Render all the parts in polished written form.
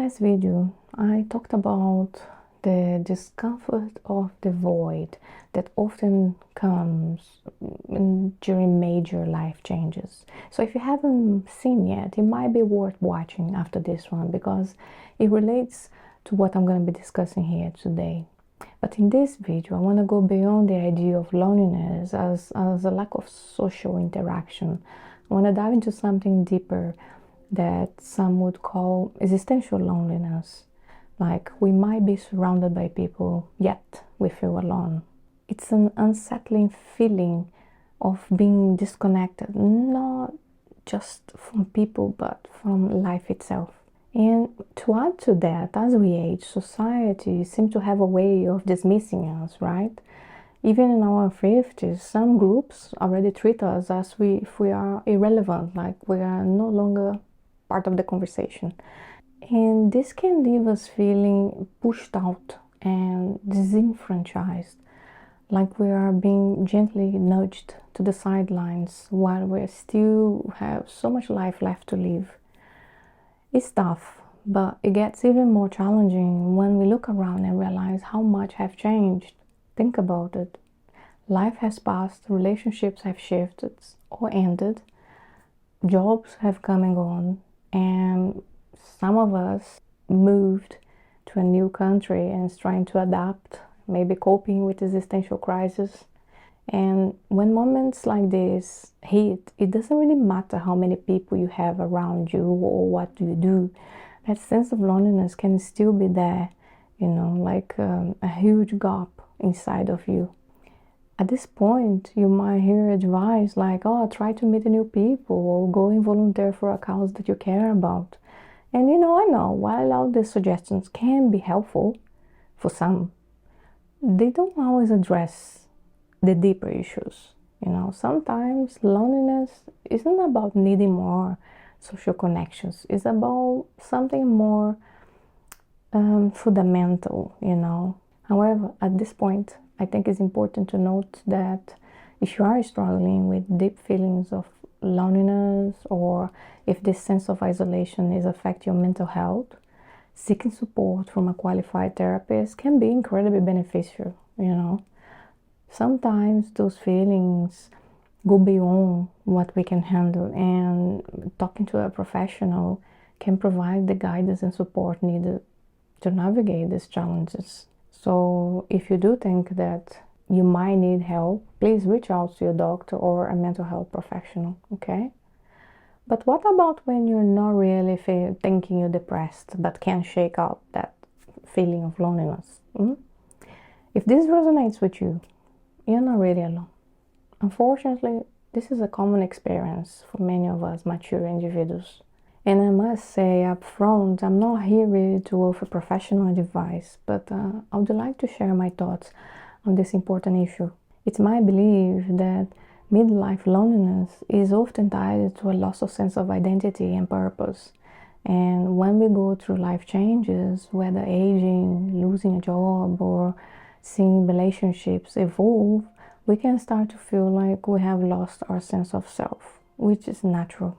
last video, I talked about the discomfort of the void that often comes during major life changes. So if you haven't seen yet, it might be worth watching after this one because it relates to what I'm going to be discussing here today. But in this video, I want to go beyond the idea of loneliness as a lack of social interaction. I want to dive into something deeper that some would call existential loneliness. Like we might be surrounded by people, yet we feel alone. It's an unsettling feeling of being disconnected, not just from people, but from life itself. And to add to that, as we age, society seems to have a way of dismissing us, right? Even in our 50s, some groups already treat us as if we are irrelevant, like we are no longer part of the conversation. And this can leave us feeling pushed out and disenfranchised, like we are being gently nudged to the sidelines while we still have so much life left to live. It's tough, but it gets even more challenging when we look around and realize how much has changed. Think about it. Life has passed, relationships have shifted or ended, jobs have come and gone, and some of us moved to a new country and is trying to adapt, maybe coping with existential crisis. And when moments like this hit, it doesn't really matter how many people you have around you or what you do. That sense of loneliness can still be there, like a huge gap inside of you. At this point, you might hear advice like, oh, try to meet new people or go and volunteer for a cause that you care about. And I know while all these suggestions can be helpful for some, they don't always address the deeper issues. Sometimes loneliness isn't about needing more social connections. It's about something more fundamental, However, at this point, I think it's important to note that if you are struggling with deep feelings of loneliness or if this sense of isolation is affecting your mental health, seeking support from a qualified therapist can be incredibly beneficial, Sometimes those feelings go beyond what we can handle, and talking to a professional can provide the guidance and support needed to navigate these challenges. So if you do think that you might need help, please reach out to your doctor or a mental health professional, okay? But what about when you're not really thinking you're depressed but can't shake out that feeling of loneliness? If this resonates with you, you're not really alone. Unfortunately, this is a common experience for many of us mature individuals. And I must say up front, I'm not here really to offer professional advice, but I would like to share my thoughts on this important issue. It's my belief that midlife loneliness is often tied to a loss of sense of identity and purpose. And when we go through life changes, whether aging, losing a job, or seeing relationships evolve, we can start to feel like we have lost our sense of self, which is natural.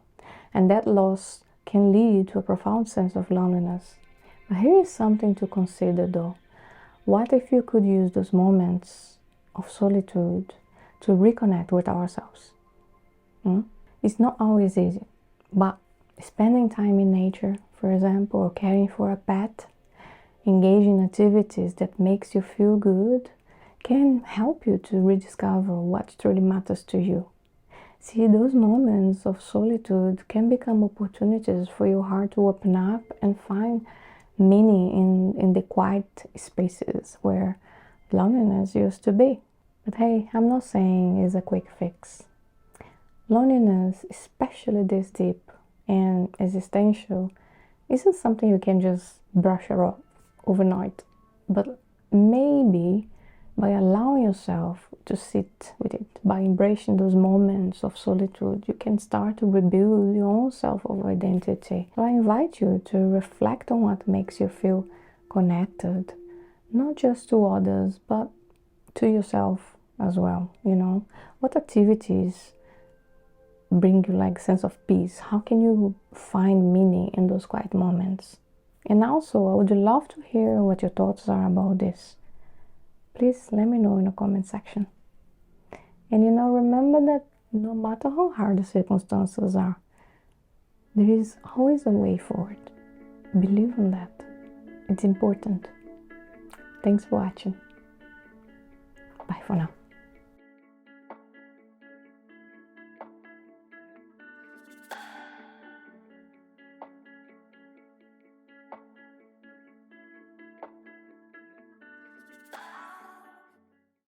And that loss can lead to a profound sense of loneliness. But here is something to consider though. What if you could use those moments of solitude to reconnect with ourselves? It's not always easy, but spending time in nature, for example, or caring for a pet, engaging in activities that makes you feel good, can help you to rediscover what truly matters to you. See, those moments of solitude can become opportunities for your heart to open up and find meaning in the quiet spaces where loneliness used to be. But hey, I'm not saying it's a quick fix. Loneliness, especially this deep and existential, isn't something you can just brush off overnight. But maybe by allowing yourself to sit with it, by embracing those moments of solitude, you can start to rebuild your own self of identity. So I invite you to reflect on what makes you feel connected, not just to others, but to yourself as well. What activities bring you like sense of peace? How can you find meaning in those quiet moments? And also, I would love to hear what your thoughts are about this. Please let me know in the comment section. And remember that no matter how hard the circumstances are, there is always a way forward. Believe in that. It's important. Thanks for watching. Bye for now.